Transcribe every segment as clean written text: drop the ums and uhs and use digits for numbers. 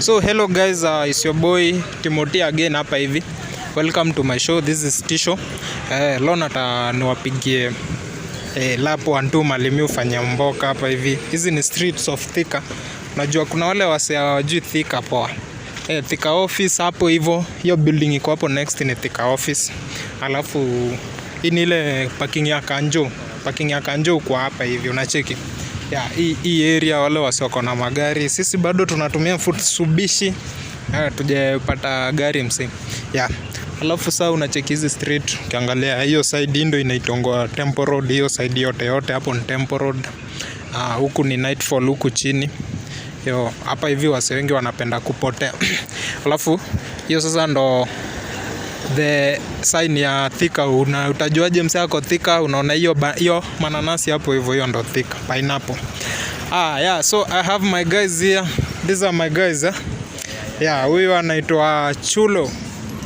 So hello guys, it's your boy Timothy again hapa hivi. Welcome to my show. This is Tisho. Leo niwapigie lapo 1 malimi ufanya mboka hapa hivi. Hizi ni streets of Thika. Najua kuna wale wase hawajui Thika poa. Thika office hapo hivyo. Hiyo building iko hapo next ni Thika office. Alafu hii ni ile parking ya Kanjo. Parking ya Kanjo kwa hapa hivi unacheki. Yeah, hii area wale wasioko na magari. Sisi bado tunatumia Mitsubishi. Tujapata gari msi. Yeah. Alafu saa unacheki hizi street, ukiangalia hiyo side ndio inaitongwa Temple Road, hiyo side yote hapo ni Temple Road. Huku ni Nightfall huku chini. Yo, hapa hivi wase wengi wanapenda kupotea. Alafu hiyo sasa ndo the sign ya Thika. Utajuaje msee ako Thika? Unaona hiyo mananasi hapo hivyo, hiyo ndo Thika pineapple. Yeah, so I have my guys here. These are my guys. Yeah, huyu anaitwa Chulo.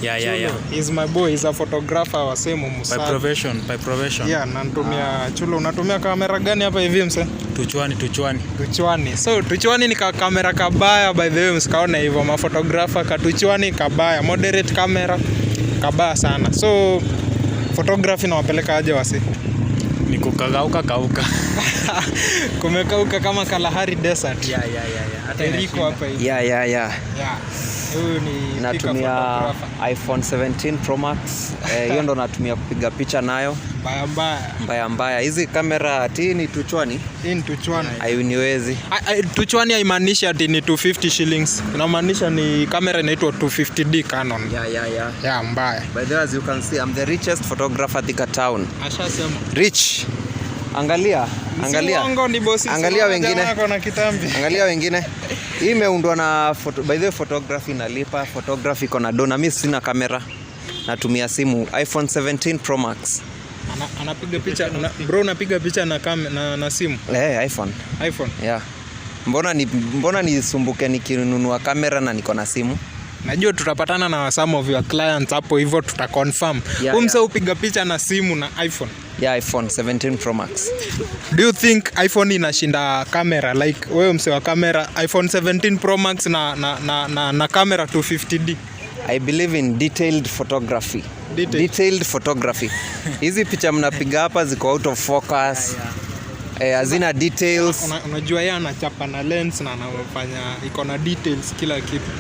Yeah. He's my boy, he's a photographer wa sehemu Musa. By profession. Yeah, natumia Chulo. Unatumia kamera gani hapa hivi msee? Tuchwani. So Tuchwani ni kamera kabaya by the way, msikaona hivyo photographer Tuchwani kabaya, moderate camera kabaya sana. So photography nawapeleka aje wasi? Ni kukauka. Kumekauka kama Kalahari Desert. Yeah. Hata Eriko hapa hivi. Yeah. Huyu ni natumia iPhone 17 Pro Max. Hiyo ndo natumia kupiga picha nayo. Mbaya. Hizi kamera ati ni Tuchwani. Hii ni Tuchwani. Hainiwezi. Tuchwani haimaanishi ati ni 250 shillings. Inamaanisha ni kamera inaitwa 250D Canon. Yeah, mbaya. By the way, as you can see, I'm the richest photographer Thika town. Ashasema. Rich. Angalia. Angalia wengine. Angalia wengine. Hii imeundwa na by the way, photography inalipa, photography iko na dona. Mimi sina kamera. Natumia simu iPhone 17 Pro Max. Anapiga picha bro, unapiga picha na simu? iPhone. Yeah. Mbona nisumbuke nikinunua kamera na niko na simu? Najua tutapatana na some of your clients hapo hivyo tutaconfirm. Msa upiga picha na simu na iPhone? Yeah, iPhone 17 Pro Max. Do you think iPhone inashinda kamera? Like wewe mse wa kamera, iPhone 17 Pro Max na kamera 250D? I believe in detailed photography. Detailed photography. Hizi picha mnapiga hapa ziko out of focus. Hazina details. Unajua yeye anachapa na lens na anafanya iko na details kila kitu.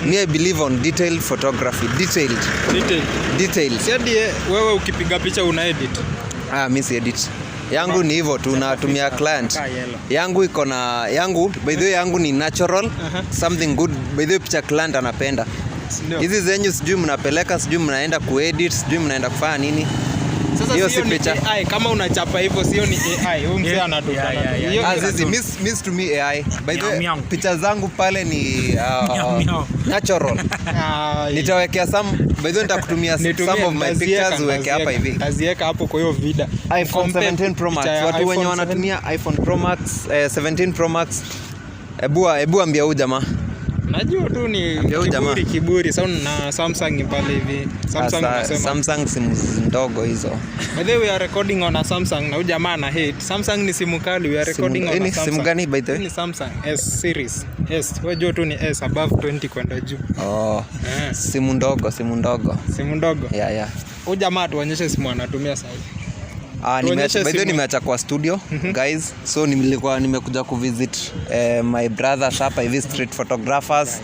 Me I believe on detailed photography. Detailed. Siadi wewe ukipiga picha una edit? Mimi si edit. Yangu ni hivyo tu, natumia client. Yangu iko na by the way yangu ni natural. Something good. By the way picha client anapenda. Hizi zenyu sijui mnapeleka, sijui mnaenda kuedit, sijui mnaenda kufanya nini. Sasa hiyo si picha. AI kama unachapa hivyo sio ni AI. Huyu mzee anatukana. Hizi miss to me AI. By the way picha zangu pale ni natural. Nitawekea by the way nitakutumia some of my pictures uweke hapa hivi. Taziweka hapo kwa hiyo vida. iPhone 17 Pro Max. Watu wenye wanatumia iPhone Pro Max 17 Pro Max. Ebu ambia huyu jamaa. Najua tu ni kiburi sound na Samsung pale hivi. Samsung simu ndogo hizo. By the way, we are recording on a Samsung na jamaa na hate. Samsung ni simu kali, we are recording on a Samsung. Simu gani by the way? Ni Samsung S series. Wewe jua tu ni S above 20 kwenda juu. Simu ndogo. Yeah. Huyu jamaa tuonyeshe simu anatumia sasa. Nimeacha kwa studio guys, so nimekuja kuvisit my brothers hapa hivi street photographers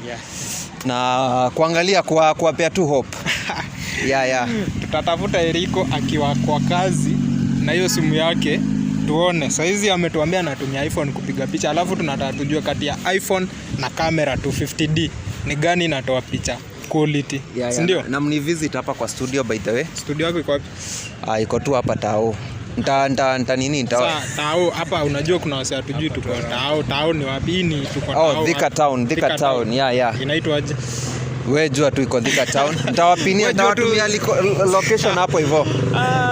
na kuangalia kuwapea tu hope. Yeah. Tutatafuta Eriko akiwa kwa kazi na hiyo simu yake tuone. Sasa hizi ametuambia anatumia iPhone kupiga picha, alafu tunataka tujue kati ya iPhone na kamera 250D ni gani inatoa picha quality. Ndio. Na mnivisit hapa kwa studio by the way. Studio yako iko wapi? Iko tu hapa Tao. Sasa Tao hapa unajua kuna wase hatujui tuko Tao ni wapi? Ni tuko Tao. Thika town. Yeah. Inaitwaje? Wewe jua tu iko Thika town. Nitawatumia location hapo hivyo.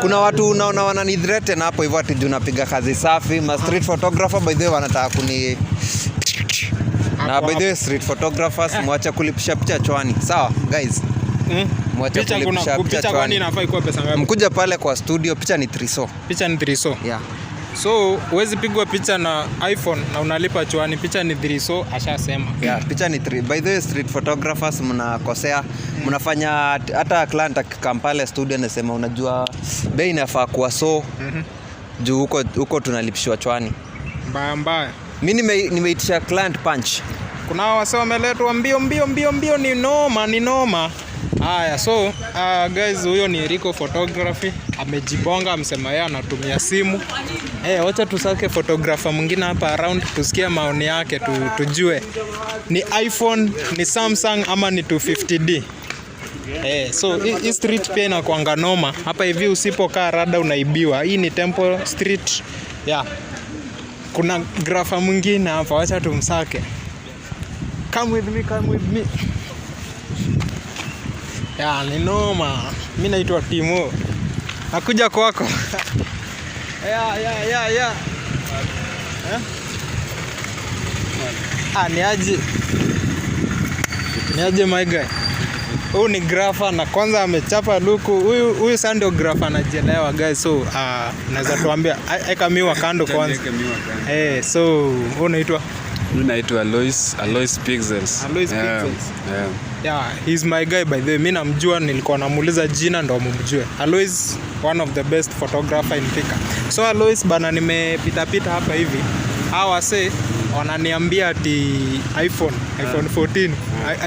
Kuna watu unaona wananithreaten hapo hivyo ati tunapiga kazi safi. Ma street photographer by the way wanataka kuni na by the way street photographers mwacha kulipisha picha chwani. Sawa guys? Mwacha kulipisha picha kwani inafaa ikuwa pesa ngapi? Mkuja pale kwa studio, picha ni 300. Picha ni 300. Yeah. So huwezi pigwa picha na iPhone na unalipa chwani, picha ni 3, so ashasema. Yeah, picha ni 3. By the way, street photographers mnakosea. Mnafanya hata client Kampala studio nasema unajua bei inafaa kuwa so. Juu huko tunalipishwa chwani. Mbaya. Mimi nimeitisha client punch. Kuna wase wameletwa mbio ni noma. Haya, so guys, huyo ni Rico Photography. Amejibonga, amesema yeye anatumia simu. Wacha tusake photographer mwingine hapa around, tusikie maoni yake, tujue ni iPhone, ni Samsung ama ni 250D. So hii street pia inakuanga noma. Hapa hivi usipokaa rada unaibiwa. Hii ni Temple Street. Yeah. Kuna grafa mwingine hapa, wacha tumsake. Come with me. Ni noma. Mimi naitwa Timo. Nakuja kwako. Yeah. Niaje my guy. Huyu ni grafa na kwanza amechapa luku. Huyu sasa ndio grafa anajielewa guys. So naweza tuambia eka miwa kando kwanza. So unaitwa? Mimi naitwa Alois Pixels. Yeah, he's my guy by the way. Mimi namjua, nilikuwa namuuliza jina ndo mumjue. Alois, one of the best photographer in Thika. So Alois bana, nimepita hapa hivi. Hawa say wananiambia ati iPhone 14,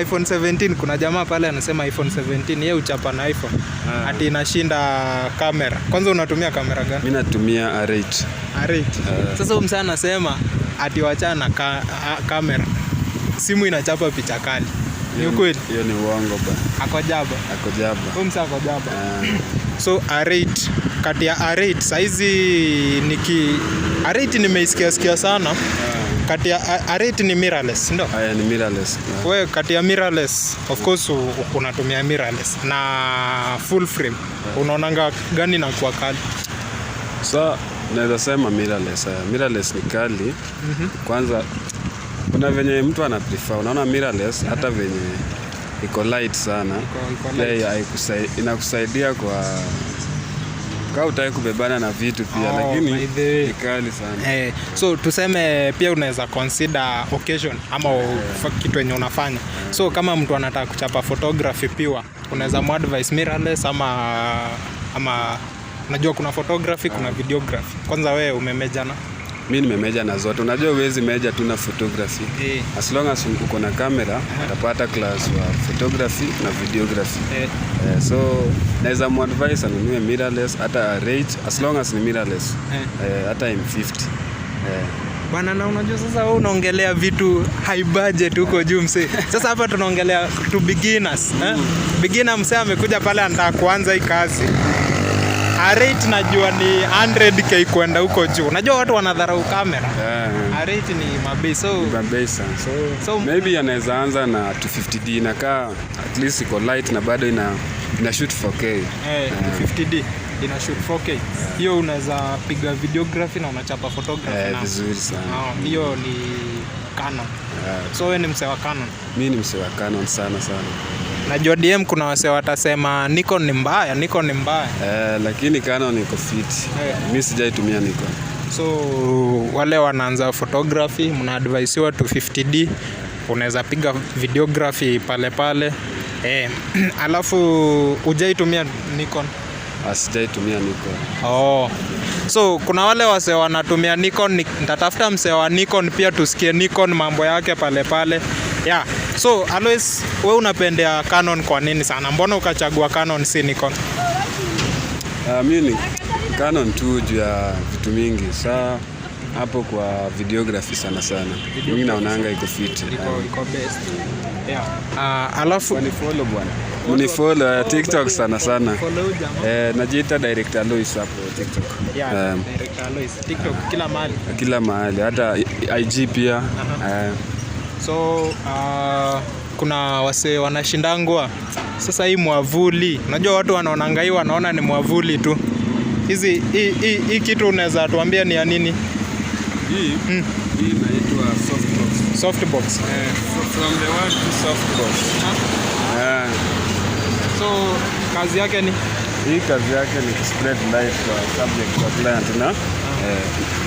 iPhone 17. Kuna jamaa pale anasema iPhone 17 yeye uchapa na iPhone. Ati inashinda kamera. Kwanza unatumia kamera gani? Mimi natumia R8. Sasa huyu msana anasema ati wachana kamera. Simu inachapa picha kali. Ni ukweli? Hiyo ni uongo bana. Ako jaba. Huyu msa ako jaba. So R8, kati ya R8 saizi R8 nimeisikia sana. Kati ya R8 ni mirrorless, ndio? Ni mirrorless. Wewe kati ya mirrorless, of course unatumia mirrorless na full frame. Unaonanga gani na kwa kali? So naweza sema mirrorless. Mirrorless ni kali. Kwanza kuna venye mtu ana prefer. Unaona mirrorless hata venye iko light sana. Inakusaidia kwa utaki kubebana na vitu pia, lakini ni kali sana. So tuseme pia unaweza consider occasion ama kitu yenye unafanya. So kama mtu anataka kuchapa photography pia unaweza muadvise mirrorless ama unajua kuna photography, kuna videography. Kwanza wewe umemeja na? Mimi nimemeja na zote. Unajua uwezi meja tu na photography. As long as uko na kamera utapata class wa photography na videography. So naweza muadvise anunue mirrorless hata rate as long as ni mirrorless. Hata M50. Bana, na unajua sasa wewe unaongelea vitu high budget huko juu mse. Sasa hapa tunaongelea to beginners. Beginner mse amekuja pale anataka kuanza hii kazi. R8 najua ni 100k kwenda huko juu. Unajua watu wanadharau kamera. R8 ni mabei, so maybe anaweza anza na 250D inakaa at least iko light na bado ina shoot 4K. 250D ina shoot 4K. Hiyo unaweza piga videography na unachapa photography na vizuri sana. Hiyo ni Canon. So wewe ni mse wa Canon? Mimi ni mse wa Canon sana. Najua DM kuna wase watasema Nikon ni mbaya. Lakini Canon iko fit. Mimi sijaitumia Nikon. So wale wanaanza photography mnaadvisiwa 250D, unaweza piga videography pale. Alafu hujaitumia Nikon? Sijaitumia Nikon. So kuna wale wase wanatumia Nikon, nitatafuta mse wa Nikon pia tusikie Nikon mambo yake pale. Yeah. So Alois, wewe unapendea Canon kwa nini sana? Mbona ukachagua Canon si Nikon? Mimi Canon tu juu ya vitu mingi. Saa hapo kwa videography sana. Mimi naonanga iko fit. Iko best. Yeah. Alafu unifollow bwana. Unifollow TikTok sana. Najiita Director Alois hapo TikTok. Yeah, Director Alois TikTok kila mahali. Hata IG pia. So kuna wase wanashindangwa sasa hii mwavuli. Unajua watu wanaonanga hii wanaona ni mwavuli tu. Hii kitu unaweza tuambia ni ya nini? Hii inaitwa softbox. Softbox. From the word to softbox. So kazi yake ni? Hii kazi yake ni spread light kwa subject kwa client na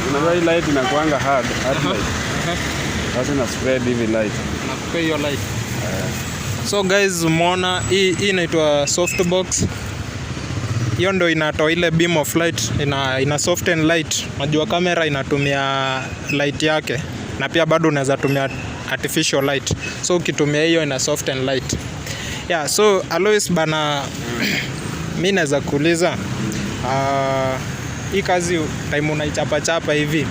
Unajua hii light inakuanga hard light. Sasa ina spread hivi light. Nakupa hiyo light. So guys, umeona hii inaitwa softbox. Hiyo ndo inatoa ile beam of light, ina soften light. Unajua kamera inatumia light yake na pia bado unaweza tumia artificial light. So ukitumia hiyo ina soften light. Yeah, so Alois bana, mimi naweza kuuliza hii kazi time unaichapa hivi.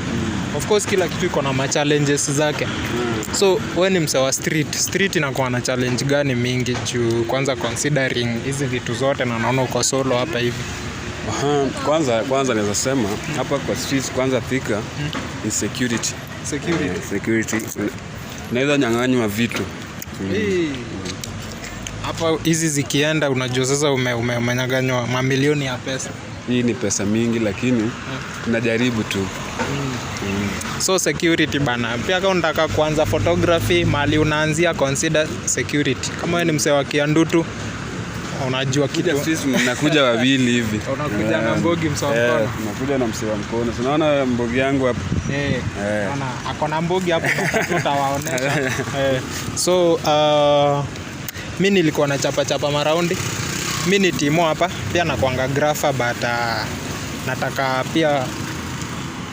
Of course kila kitu iko na challenges zake. So wewe ni mse wa street inakuwa na challenge gani mingi juu kwanza considering hizi vitu zote na naona uko solo hapa hivi? Kwanza naweza sema hapa kwa streets kwanza Thika ni security. Security. Naweza nyang'anywa vitu. Hapa hizi zikienda unajua sasa umenyang'anywa mamilioni ya pesa. Hii ni pesa mingi lakini tunajaribu tu. So security bana. Pia kama unataka kuanza photography, mahali unaanzia consider security. Kama wewe ni msee wa Kiandutu, unajua kitu. Sisi mnakuja wawili hivi. Unakuja na mbogi msee wa mkono. Tunakuja na msee wa mkono. Unaona mbogi yangu hapa. Unaona ako na mbogi hapo tutawaonesha. So mimi nilikuwa na chapa maraundi. Mimi ni Timo hapa, pia nakuanga grapher but nataka pia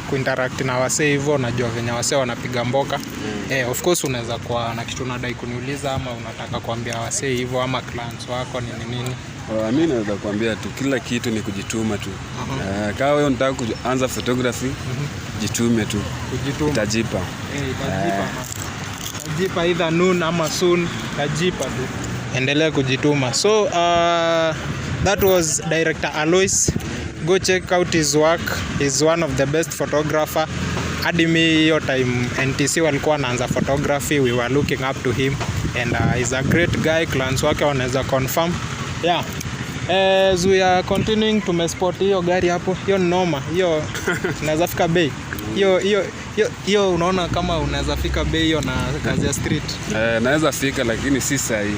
kuinteract na wasee hivyo, najua venye wasee wanapiga mboka. Of course unaweza kuwa na kitu unadai kuniuliza ama unataka kuambia wasee hivyo ama clients wako nini. Mimi naweza kuambia tu kila kitu ni kujituma tu. Kama wewe unataka kuanza photography, jitume tu. Itajipa. Itajipa either noon ama soon, itajipa tu. Endelea kujituma. So that was director Alois. Go check out his work. He's one of the best photographer. Hadi mi hiyo time NTC walikuwa wanaanza photography, we were looking up to him and he's a great guy. Clients wake wanaweza confirm. Yeah. As we are continuing, tumespot hiyo gari hapo. Hiyo noma. Hiyo unaweza fika bei. Hiyo unaona kama unaweza fika bei hiyo na kazi ya street. Naweza fika lakini si sahi.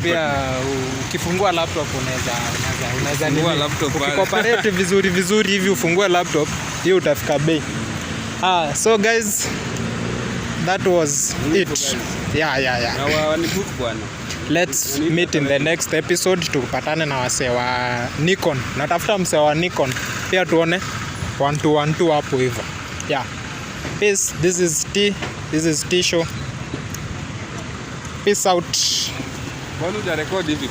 Pia ukifungua laptop unaweza laptop ukicooperate vizuri hivi ufungue laptop hiyo utafika bei. So guys, that was it. Yeah. Let's meet in the next episode. Tupatane na wasee wa Nikon. Natafuta msee wa Nikon pia tuone 1-2 hapo hivyo. Yeah. Peace. This is T Show. Peace out. Bado hujarekodi hivi.